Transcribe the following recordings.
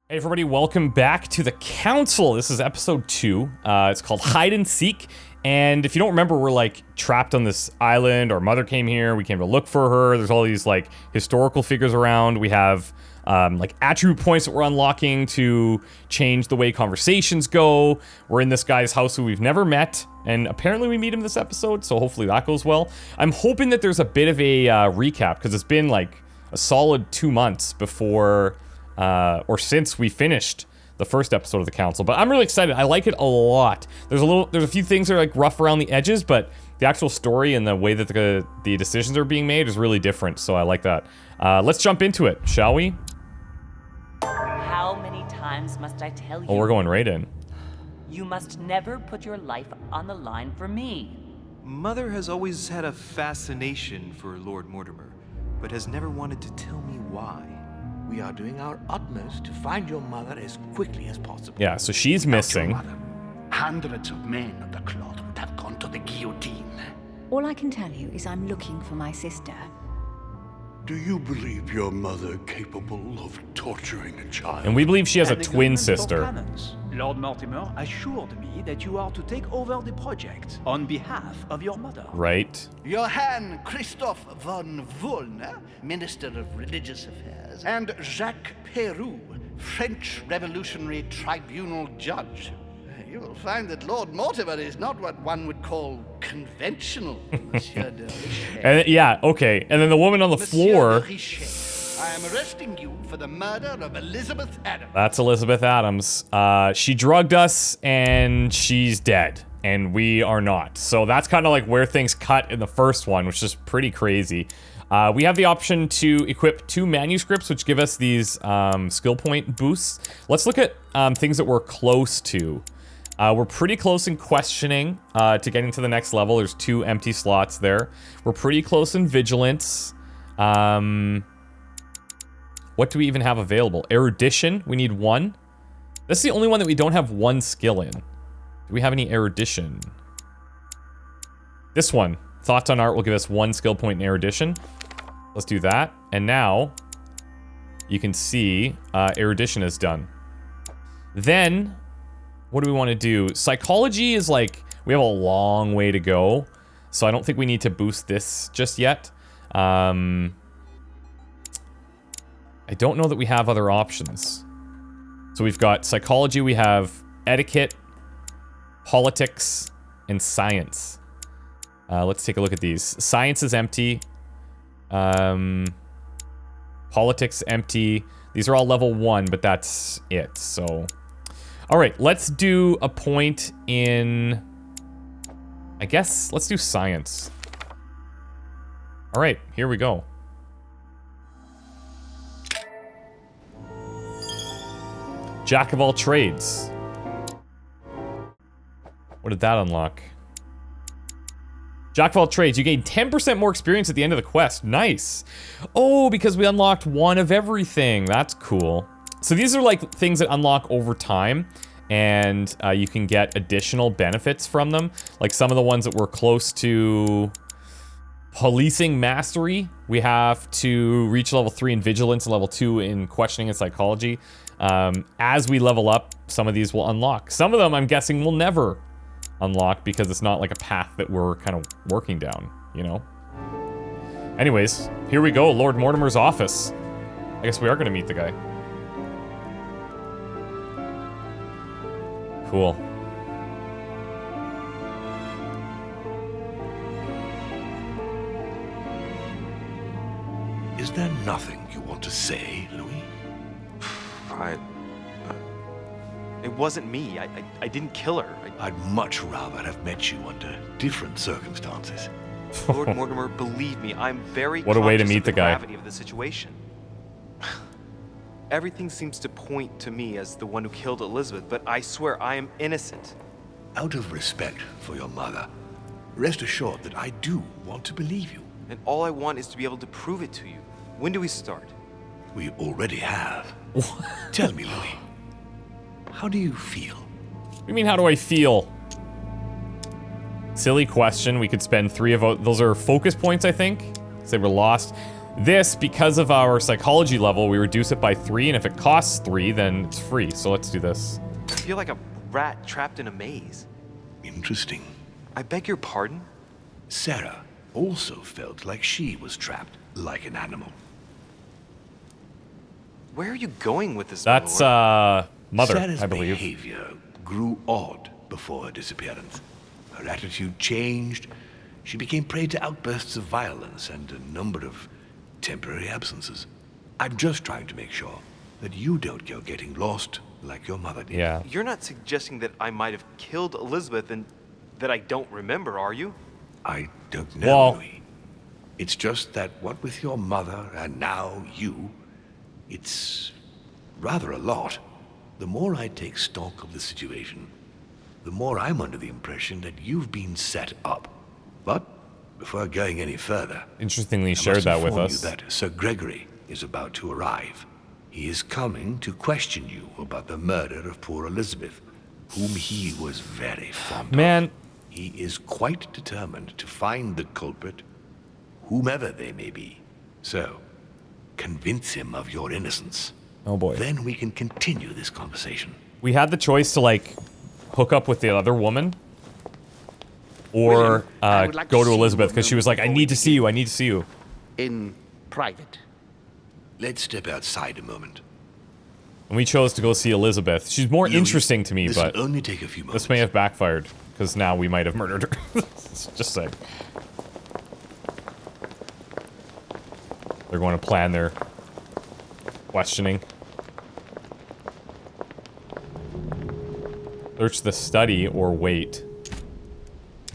Hey everybody, welcome back to the Council. This is episode 2. It's called Hide and Seek. And if you don't remember, we're like trapped on this island. Our mother came here. We came to look for her. There's all these like historical figures around. We have like attribute points that we're unlocking to change the way conversations go. We're in this guy's house who we've never met. And apparently we meet him this episode. So hopefully that goes well. I'm hoping that there's a bit of a recap because it's been like a solid 2 months before... or since we finished the first episode of the Council, but I'm really excited. I like it a lot. There's a few things that are like rough around the edges, but the actual story and the way that the decisions are being made is really different, so I like that. Let's jump into it, shall we? How many times must I tell you? Oh, we're going right in. You must never put your life on the line for me. Mother has always had a fascination for Lord Mortimer, but has never wanted to tell me why. We are doing our utmost to find your mother as quickly as possible. Yeah, so she's missing. Without your mother, hundreds of men of the cloth would have gone to the guillotine. All I can tell you is I'm looking for my sister. Do you believe your mother capable of torturing a child? And we believe she has a An twin agreement for sister. cannons. Lord Mortimer assured me that you are to take over the project on behalf of your mother. Right? Johann Christoph von Wollner, Minister of Religious Affairs, and Jacques Peroux, French Revolutionary Tribunal Judge. You will find that Lord Mortimer is not what one would call conventional, Monsieur de Richet. And yeah, okay. And then the woman on the floor. Monsieur de Richet, I am arresting you for the murder of Elizabeth Adams. That's Elizabeth Adams. She drugged us and she's dead. And we are not. So that's kind of like where things cut in the first one, which is pretty crazy. We have the option to equip 2 manuscripts, which give us these skill point boosts. Let's look at things that we're close to. We're pretty close in questioning to getting to the next level. There's 2 empty slots there. We're pretty close in vigilance. What do we even have available? Erudition, we need 1. That's the only one that we don't have 1 skill in. Do we have any erudition? This one, Thoughts on Art, will give us 1 skill point in erudition. Let's do that. And now, you can see erudition is done. Then, what do we want to do? Psychology is like, we have a long way to go. So I don't think we need to boost this just yet. I don't know that we have other options. So we've got psychology, we have etiquette, politics, and science. Let's take a look at these. Science is empty. Politics, empty. These are all level 1, but that's it, so... Alright, let's do a point in... I guess, let's do science. Alright, here we go. Jack of all trades. What did that unlock? Jack of all trades. You gain 10% more experience at the end of the quest. Nice. Oh, because we unlocked 1 of everything. That's cool. So these are like things that unlock over time. And you can get additional benefits from them. Like some of the ones that we're close to... Policing mastery. We have to reach level 3 in vigilance and level 2 in questioning and psychology. As we level up, some of these will unlock. Some of them, I'm guessing, will never unlock because it's not like a path that we're kind of working down, you know? Anyways, here we go, Lord Mortimer's office. I guess we are going to meet the guy. Cool. Is there nothing you want to say, Louis? It wasn't me. I didn't kill her. I'd much rather have met you under different circumstances. Lord Mortimer, believe me, I'm very What a way to conscious meet of the guy. gravity of the situation. Everything seems to point to me as the one who killed Elizabeth, but I swear I am innocent. Out of respect for your mother, rest assured that I do want to believe you. And all I want is to be able to prove it to you. When do we start? We already have. Tell me, Louis, how do you feel? What do you mean, how do I feel? Silly question. We could spend 3 of those are focus points, I think. Say we're lost. This, because of our psychology level, we reduce it by 3, and if it costs 3, then it's free. So let's do this. I feel like a rat trapped in a maze. Interesting. I beg your pardon? Sarah also felt like she was trapped, like an animal. Where are you going with this, That's, Lord? Mother, Sarah's I believe. behavior grew odd before her disappearance. Her attitude changed. She became prey to outbursts of violence and a number of temporary absences. I'm just trying to make sure that you don't go getting lost like your mother did. Yeah. You're not suggesting that I might have killed Elizabeth and that I don't remember, are you? I don't know, Well- Louis. It's just that what with your mother and now you, it's rather a lot. The more I take stock of the situation, the more I'm under the impression that you've been set up. But before going any further, Interestingly I shared must that with inform us. you that Sir Gregory is about to arrive. He is coming to question you about the murder of poor Elizabeth, whom he was very fond of. Man, He is quite determined to find the culprit, whomever they may be. So, convince him of your innocence. oh boy. Then we can continue this conversation. We had the choice to, like, hook up with the other woman or William, I would like go to to see you Elizabeth, because she was like, I before need we to see you, I need to see you. In private. Let's step outside a moment. And we chose to go see Elizabeth. She's more Louis, interesting to me, this but will only take a few moments. this may have backfired, because now we might have murdered her. Just saying. They're going to plan their questioning. Search the study or wait.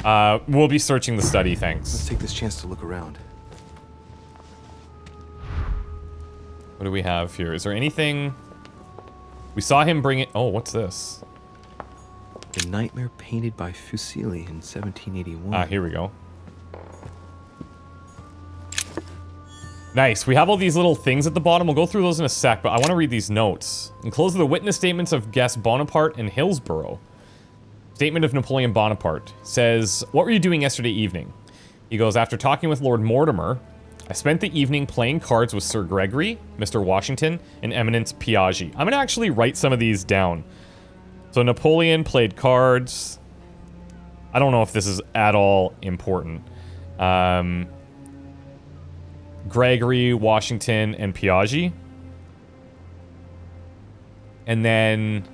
We'll be searching the study, Let's thanks. take this chance to look around. What do we have here? Is there anything... We saw him bring it... Oh, what's this? The Nightmare painted by Fuseli in 1781. Ah, here we go. Nice. We have all these little things at the bottom. We'll go through those in a sec, but I want to read these notes. Enclosed are the witness statements of guests Bonaparte and Hillsborough. Statement of Napoleon Bonaparte says, "What were you doing yesterday evening?" He goes, "After talking with Lord Mortimer, I spent the evening playing cards with Sir Gregory, Mr. Washington, and Eminence Piaggi." I'm going to actually write some of these down. So Napoleon played cards. I don't know if this is at all important. Gregory, Washington, and Piaggi. And then,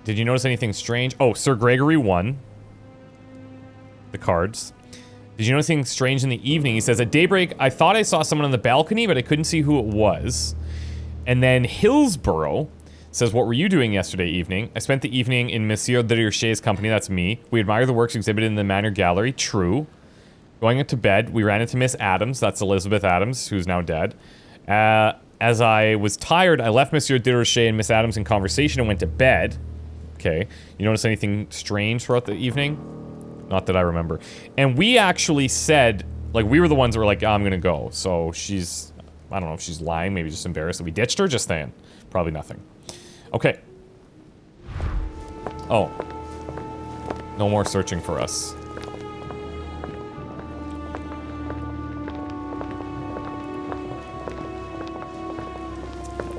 did you notice anything strange? Oh, Sir Gregory won the cards. Did you notice anything strange in the evening? He says, "At daybreak, I thought I saw someone on the balcony, but I couldn't see who it was." And then Hillsborough says, "What were you doing yesterday evening?" "I spent the evening in Monsieur de Richer's company." That's me. "We admire the works exhibited in the Manor Gallery." True. "Going into bed, we ran into Miss Adams." That's Elizabeth Adams, who's now dead. "As I was tired, I left Monsieur de Richer and Miss Adams in conversation and went to bed." Okay. You notice anything strange throughout the evening? Not that I remember. And we actually said, like, we were the ones that were like, I'm gonna go. So she's, I don't know if she's lying, maybe just embarrassed that we ditched her, just saying. Probably nothing. Okay. Oh. No more searching for us.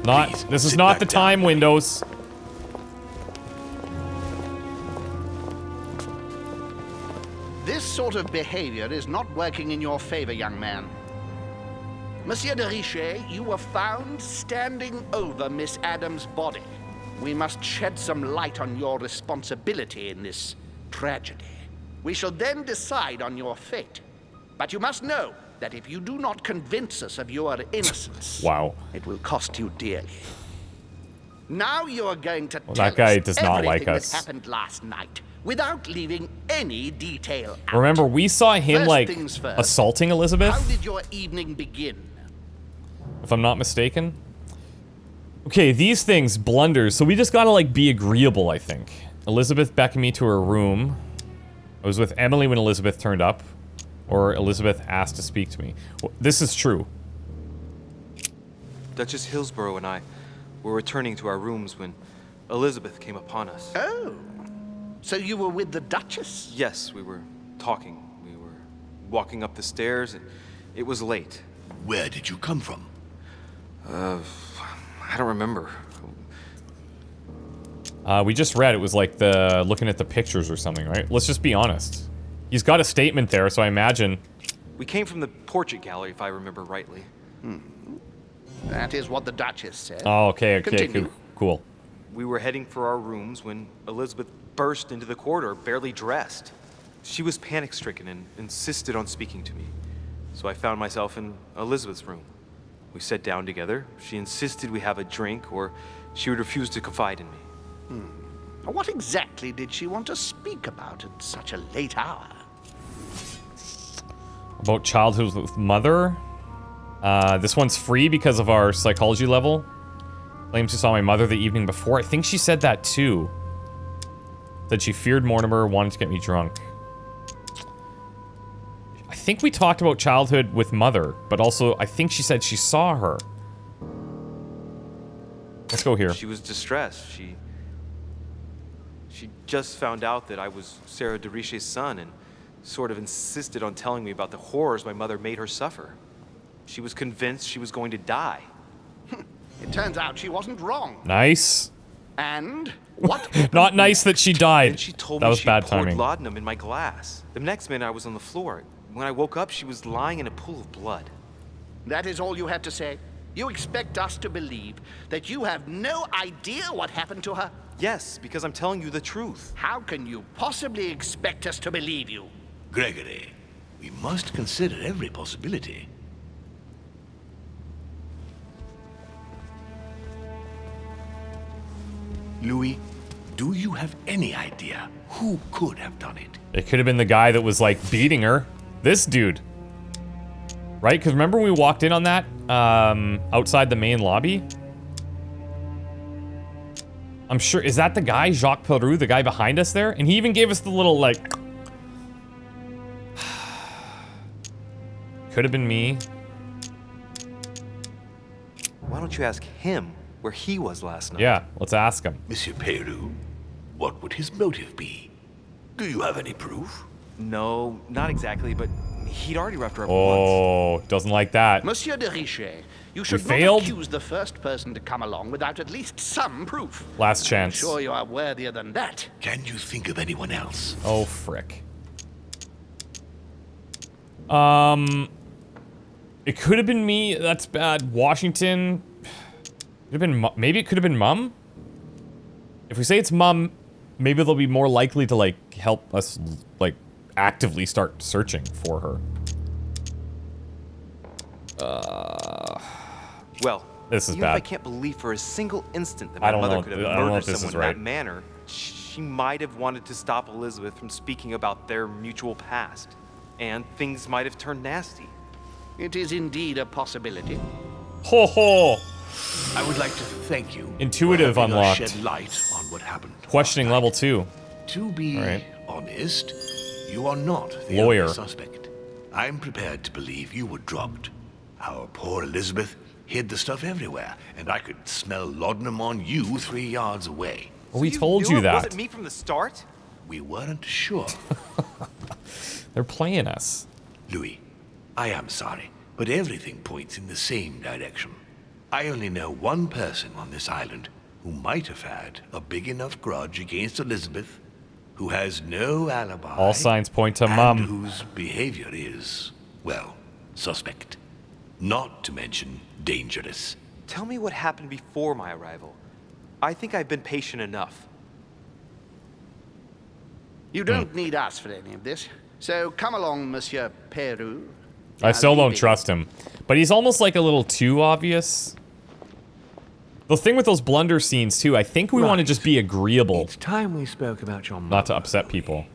Not, Please, this is sit not back the down, time, Louis. Windows. This sort of behavior is not working in your favor, young man. Monsieur de Richer, you were found standing over Miss Adams' body. We must shed some light on your responsibility in this tragedy. We shall then decide on your fate. But you must know that if you do not convince us of your innocence, Wow. it will cost you dearly. Now you are going to tell that guy us does not like everything us. that happened last night, without leaving any detail out. Remember, we saw him, First like, things first. assaulting Elizabeth, How did your evening begin? if I'm not mistaken. Okay, these things, blunders. So we just gotta, like, be agreeable, I think. Elizabeth beckoned me to her room. I was with Emily when Elizabeth turned up. Or Elizabeth asked to speak to me. Well, this is true. Duchess Hillsborough and I were returning to our rooms when Elizabeth came upon us. Oh, so you were with the Duchess? Yes, we were talking. We were walking up the stairs, and it was late. Where did you come from? I don't remember. We just read it was like the looking at the pictures or something, right? Let's just be honest. He's got a statement there, so I imagine. We came from the portrait gallery, if I remember rightly. That is what the Duchess said. Oh, okay, Continue. cool. We were heading for our rooms when Elizabeth burst into the corridor, barely dressed. She was panic-stricken and insisted on speaking to me. So I found myself in Elizabeth's room. We sat down together. She insisted we have a drink, or she would refuse to confide in me. What exactly did she want to speak about at such a late hour? About childhood with mother. This one's free because of our psychology level. Claims she saw my mother the evening before. I think she said that too. Said she feared Mortimer, wanted to get me drunk. I think we talked about childhood with mother, but also I think she said she saw her. Let's go here. She was distressed. She just found out that I was Sarah de Riche's son and sort of insisted on telling me about the horrors my mother made her suffer. She was convinced she was going to die. It turns out she wasn't wrong. Nice. And what? Not nice that she died. And she told that me was she bad poured timing. laudanum in my glass. The next minute I was on the floor. When I woke up, she was lying in a pool of blood. That is all you have to say? You expect us to believe that you have no idea what happened to her? Yes, because I'm telling you the truth. How can you possibly expect us to believe you? Gregory, we must consider every possibility. Louis, do you have any idea who could have done it? It could have been the guy that was like beating her. This dude. Right? Because remember when we walked in on that outside the main lobby? I'm sure. Is that the guy, Jacques Peroux, the guy behind us there? And he even gave us the little like. Could have been me. Why don't you ask him where he was last night? Yeah, let's ask him. Monsieur Peroux, what would his motive be? Do you have any proof? No, not exactly, but he'd already roughed her up once. Oh, doesn't like that. Monsieur de Richet, you should not failed? accuse the first person to come along without at least some proof. Last chance. I'm sure you are worthier than that. Can you think of anyone else? Oh, frick. It could have been me. That's bad. Washington. Could have been. Maybe it could have been Mum. If we say it's Mum, maybe they'll be more likely to like help us like actively start searching for her. Well, this is even bad. if I can't believe for a single instant that I my don't mother know- could have I don't know murdered if this someone is in right. that manner, she might have wanted to stop Elizabeth from speaking about their mutual past, and things might have turned nasty. It is indeed a possibility. Ho ho! I would like to thank you. Intuitive for having us unlocked. Shed light on what happened. Questioning level 2. To be All right. honest, you are not the Lawyer. only suspect. I'm prepared to believe you were drugged. Our poor Elizabeth hid the stuff everywhere, and I could smell laudanum on you 3 yards away. Well, we told knew you it that. wasn't me from the start? We weren't sure. They're playing us. Louis, I am sorry, but everything points in the same direction. I only know one person on this island who might have had a big enough grudge against Elizabeth, who has no alibi. All signs point to and Mum. whose behavior is, well, suspect. Not to mention dangerous. Tell me what happened before my arrival. I think I've been patient enough. You don't need us for any of this. So come along, Monsieur Peroux. I still don't leave it. trust him. But he's almost like a little too obvious. The thing with those blunder scenes too, I think we want to Right. just be agreeable, It's time we spoke about your mother. not to upset people.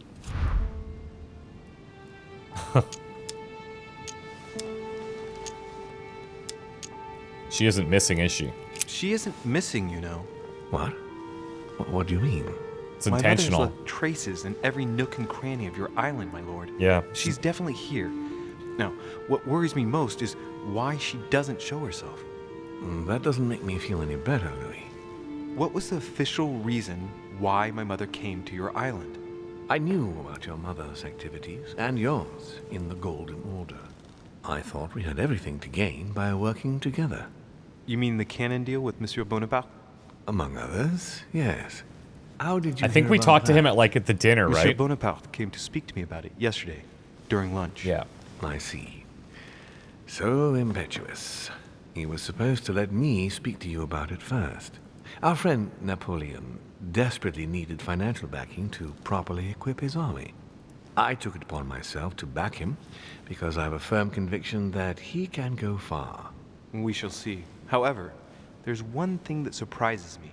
She isn't missing, is she? She isn't missing, you know. What? What do you mean? It's My intentional. mother has left traces in every nook and cranny of your island, my lord. Yeah. She's definitely here. Now, what worries me most is why she doesn't show herself. That doesn't make me feel any better, Louis. What was the official reason why my mother came to your island? I knew about your mother's activities, and yours, in the Golden Order. I thought we had everything to gain by working together. You mean the cannon deal with Monsieur Bonaparte? Among others, yes. How did you I think hear we about talked to him that? at the dinner, Monsieur right? Bonaparte came to speak to me about it yesterday, during lunch. Yeah. I see. So impetuous. He was supposed to let me speak to you about it first. Our friend Napoleon desperately needed financial backing to properly equip his army. I took it upon myself to back him because I have a firm conviction that he can go far. We shall see. However, there's one thing that surprises me.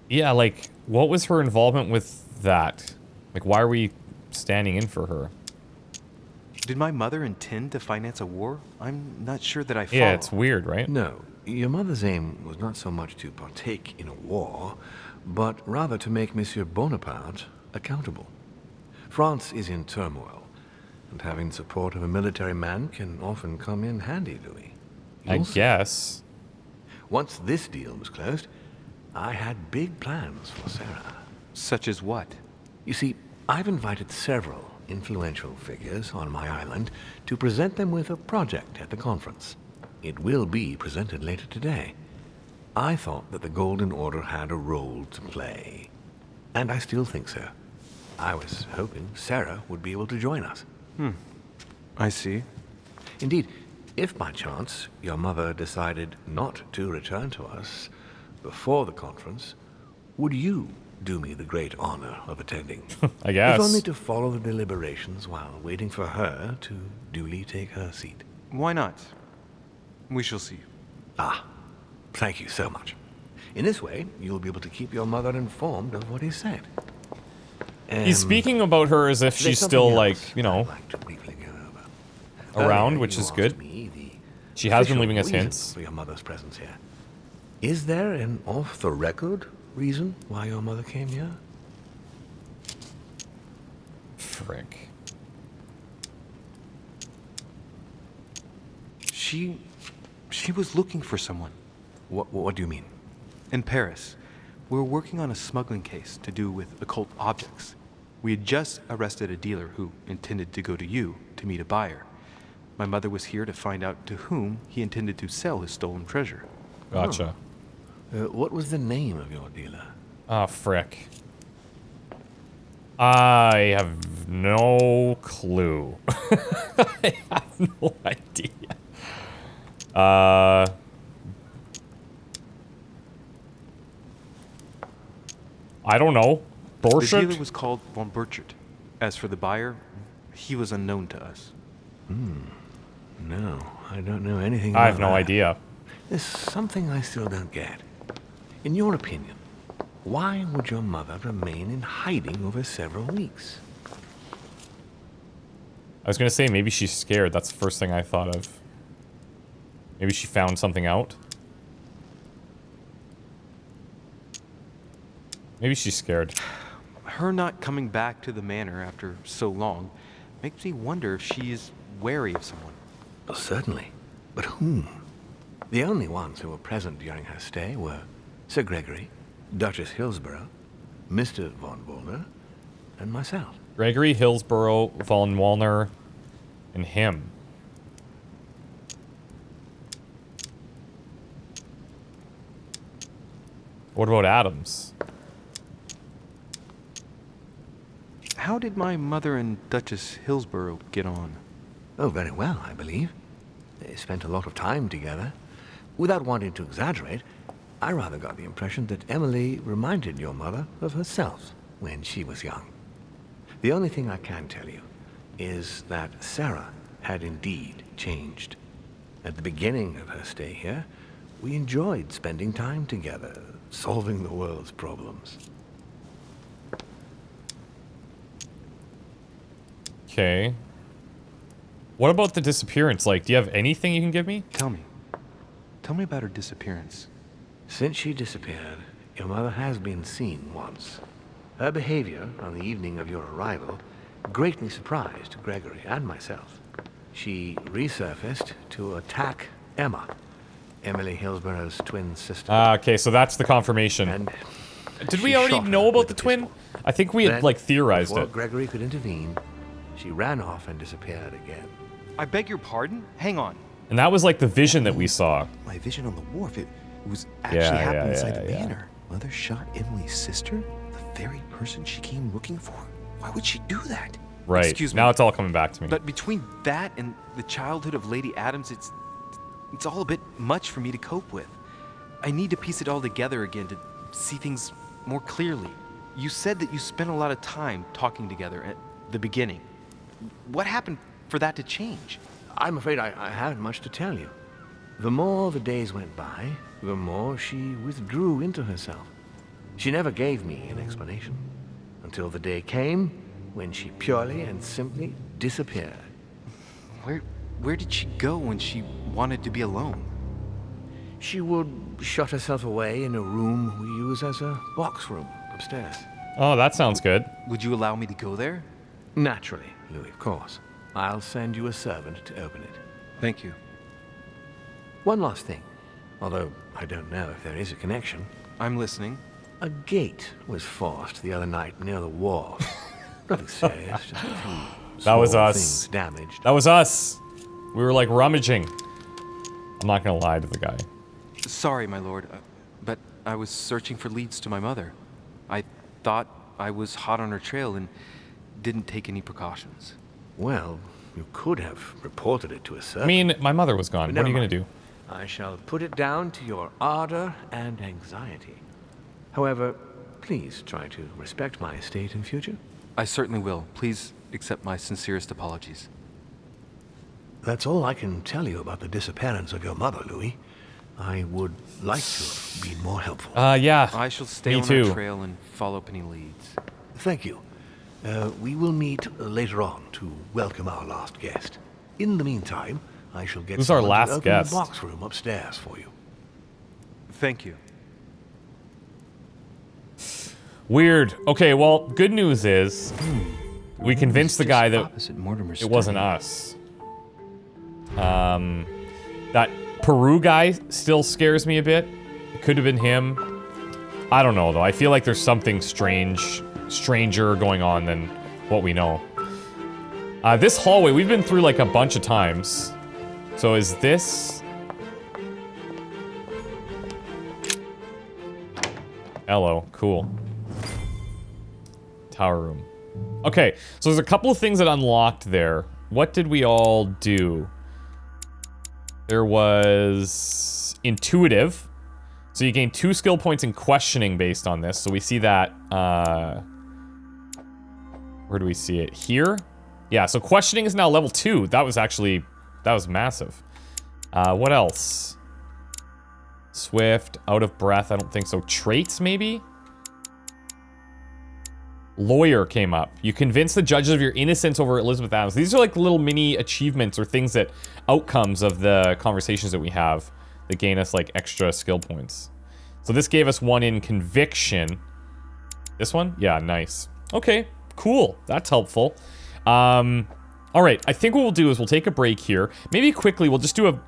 Yeah, like, what was her involvement with that? Like, why are we standing in for her? Did my mother intend to finance a war? I'm not sure that I follow. Yeah, it's weird, right? No, your mother's aim was not so much to partake in a war, but rather to make Monsieur Bonaparte accountable. France is in turmoil, and having the support of a military man can often come in handy, Louis. I guess. Once this deal was closed, I had big plans for Sarah. Such as what? You see, I've invited several influential figures on my island to present them with a project at the conference. It will be presented later today. I thought that the Golden Order had a role to play, and I still think so. I was hoping Sarah would be able to join us. I see. Indeed, if by chance your mother decided not to return to us before the conference, would you do me the great honor of attending? I guess. If only to follow the deliberations while waiting for her to duly take her seat. Why not? We shall see. Ah, thank you so much. In this way, you'll be able to keep your mother informed of what is said. He's speaking about her as if there's she's something still, else like, you know, I'd like to briefly go over. around, Earlier, which you is asked good. me the She has been official leaving us reason hints. for your mother's presence here. Is there an off-the-record reason why your mother came here? Frick. She was looking for someone. What do you mean? In Paris, we were working on a smuggling case to do with occult objects. We had just arrested a dealer who intended to go to you to meet a buyer. My mother was here to find out to whom he intended to sell his stolen treasure. Gotcha. What was the name of your dealer? Ah, frick. I have no clue. I have no idea. I don't know. The Borshut? dealer was called von Burchard. As for the buyer, he was unknown to us. No, I don't know anything I have about no that. idea. There's something I still don't get. In your opinion, why would your mother remain in hiding over several weeks? I was gonna say maybe she's scared. That's the first thing I thought of. Maybe she found something out. Maybe she's scared. Her not coming back to the manor after so long makes me wonder if she is wary of someone. Well, certainly. But whom? The only ones who were present during her stay were Sir Gregory, Duchess Hillsborough, Mr. von Wollner, and myself. Gregory, Hillsborough, von Wollner, and him. What about Adams? How did my mother and Duchess Hillsborough get on? Oh, very well, I believe. They spent a lot of time together. Without wanting to exaggerate, I rather got the impression that Emily reminded your mother of herself when she was young. The only thing I can tell you is that Sarah had indeed changed. At the beginning of her stay here, we enjoyed spending time together, solving the world's problems. Okay. What about the disappearance? Like, do you have anything you can give me? Tell me. Tell me about her disappearance. Since she disappeared, your mother has been seen once. Her behavior on the evening of your arrival greatly surprised Gregory and myself. She resurfaced to attack Emma, Emily Hillsborough's twin sister. Ah, okay, so that's the confirmation. And Did we she already shot know her about with the a twin? pistol. I think we had, Then, like, theorized before it. Gregory could intervene, she ran off and disappeared again. I beg your pardon? Hang on. And that was like the vision that we saw. My vision on the wharf, it was actually happening inside the manor. Mother shot Emily's sister? The very person she came looking for? Why would she do that? Right. Excuse me. Now it's all coming back to me. But between that and the childhood of Lady Adams, it's all a bit much for me to cope with. I need to piece it all together again to see things more clearly. You said that you spent a lot of time talking together at the beginning. What happened for that to change? I'm afraid I haven't much to tell you. The more the days went by, the more she withdrew into herself. She never gave me an explanation, until the day came when she purely and simply disappeared. Where did she go when she wanted to be alone? She would shut herself away in a room we use as a box room upstairs. Oh, that sounds good. Would you allow me to go there? Naturally, Louis, of course. I'll send you a servant to open it. Thank you. One last thing, although I don't know if there is a connection. I'm listening. A gate was forced the other night near the wall. Nothing serious, just a few That was small us. things damaged. That was us. We were like rummaging. I'm not gonna lie to the guy. Sorry, my lord, but I was searching for leads to my mother. I thought I was hot on her trail and didn't take any precautions. Well, you could have reported it to a servant. I mean, my mother was gone. But What are you never gonna mind. do? I shall put it down to your ardor and anxiety. However, please try to respect my estate in future. I certainly will. Please accept my sincerest apologies. That's all I can tell you about the disappearance of your mother, Louis. I would like to have been more helpful. Yeah. I shall stay me on too. our trail and follow up any leads. Thank you. We will meet later on to welcome our last guest. In the meantime, I shall get Who's our someone last to open guest? the box room upstairs for you. Thank you. Weird. Okay, well, good news is we convinced the guy that Opposite Mortimer's it wasn't study. us. That Peru guy still scares me a bit. It could have been him. I don't know though. I feel like there's something stranger going on than what we know. This hallway, we've been through like a bunch of times. So is this... Hello, cool. Tower room. Okay, so there's a couple of things that unlocked there. What did we all do? There was intuitive. So you gain 2 skill points in questioning based on this. So we see that, where do we see it? Here? Yeah, so questioning is now level 2. That was massive. What else? Swift, out of breath, I don't think so. Traits, maybe? Lawyer came up. You convince the judges of your innocence over Elizabeth Adams. These are like little mini achievements or things that, outcomes of the conversations that we have that gain us like extra skill points. So this gave us 1 in conviction. This one? Yeah, nice. Okay, cool. That's helpful. Alright, I think what we'll do is we'll take a break here. Maybe quickly, we'll just do a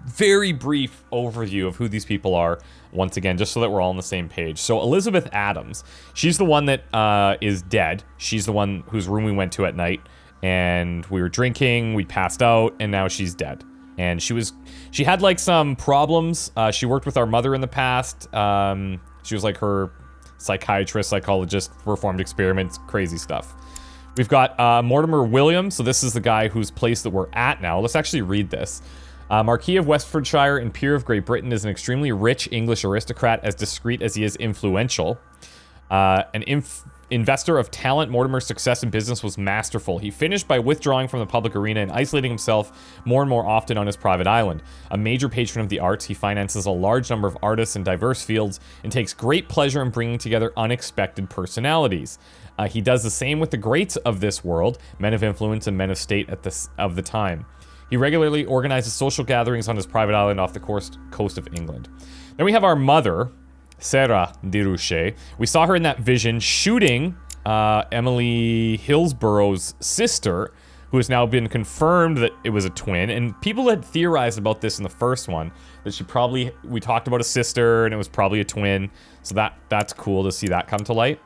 very brief overview of who these people are once again, just so that we're all on the same page. So Elizabeth Adams, she's the one that is dead. She's the one whose room we went to at night, and we were drinking, we passed out, and now she's dead. And she had like some problems. She worked with our mother in the past. She was like her psychiatrist, psychologist, performed experiments, crazy stuff. We've got Mortimer Williams. So this is the guy whose place that we're at now. Let's actually read this. Marquis of Westfordshire and peer of Great Britain is an extremely rich English aristocrat, as discreet as he is influential. Investor of talent, Mortimer's success in business was masterful. He finished by withdrawing from the public arena and isolating himself more and more often on his private island. A major patron of the arts, he finances a large number of artists in diverse fields and takes great pleasure in bringing together unexpected personalities. He does the same with the greats of this world, men of influence and men of state of the time. He regularly organizes social gatherings on his private island off the coast of England. Then we have our mother, Sarah de Rouche. We saw her in that vision shooting Emily Hillsborough's sister, who has now been confirmed that it was a twin. And people had theorized about this in the first one, that we talked about a sister and it was probably a twin. So that's cool to see that come to light.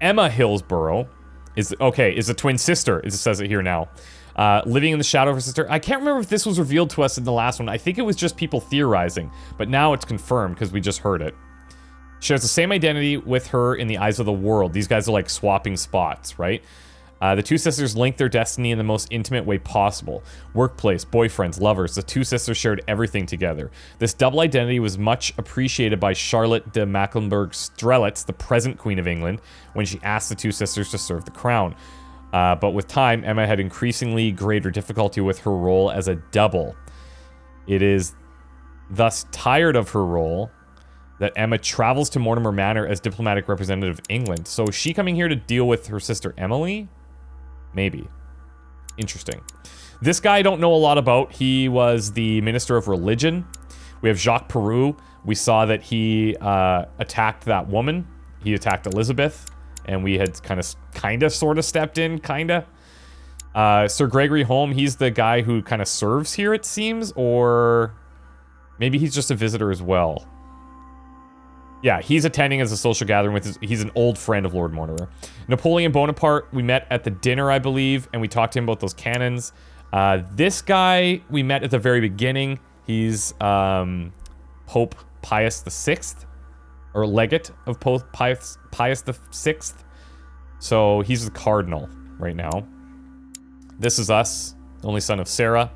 Emma Hillsborough is a twin sister. It says it here now. Living in the shadow of her sister. I can't remember if this was revealed to us in the last one. I think it was just people theorizing, but now it's confirmed because we just heard it. Shares the same identity with her in the eyes of the world. These guys are like swapping spots, right? The two sisters linked their destiny in the most intimate way possible. Workplace, boyfriends, lovers, the two sisters shared everything together. This double identity was much appreciated by Charlotte de Mecklenburg-Strelitz, the present Queen of England, when she asked the two sisters to serve the crown. But with time, Emma had increasingly greater difficulty with her role as a double. It is thus tired of her role that Emma travels to Mortimer Manor as diplomatic representative of England. So is she coming here to deal with her sister Emily? Maybe. Interesting. This guy I don't know a lot about. He was the Minister of Religion. We have Jacques Peroux. We saw that he attacked that woman. He attacked Elizabeth. And we had kind of sort of stepped in, Sir Gregory Holm, he's the guy who kind of serves here, it seems. Or maybe he's just a visitor as well. Yeah, he's attending as a social gathering with he's an old friend of Lord Mortimer. Napoleon Bonaparte, we met at the dinner, I believe, and we talked to him about those cannons. This guy, we met at the very beginning. He's Pope Pius VI, or legate of Pope Pius VI. So he's the cardinal right now. This is us, the only son of Sarah.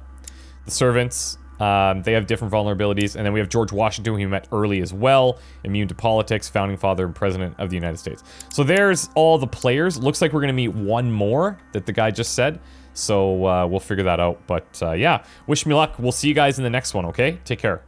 The servants, they have different vulnerabilities. And then we have George Washington, who we met early as well. Immune to politics, founding father and president of the United States. So there's all the players. Looks like we're going to meet one more that the guy just said. So we'll figure that out. But yeah, wish me luck. We'll see you guys in the next one, okay? Take care.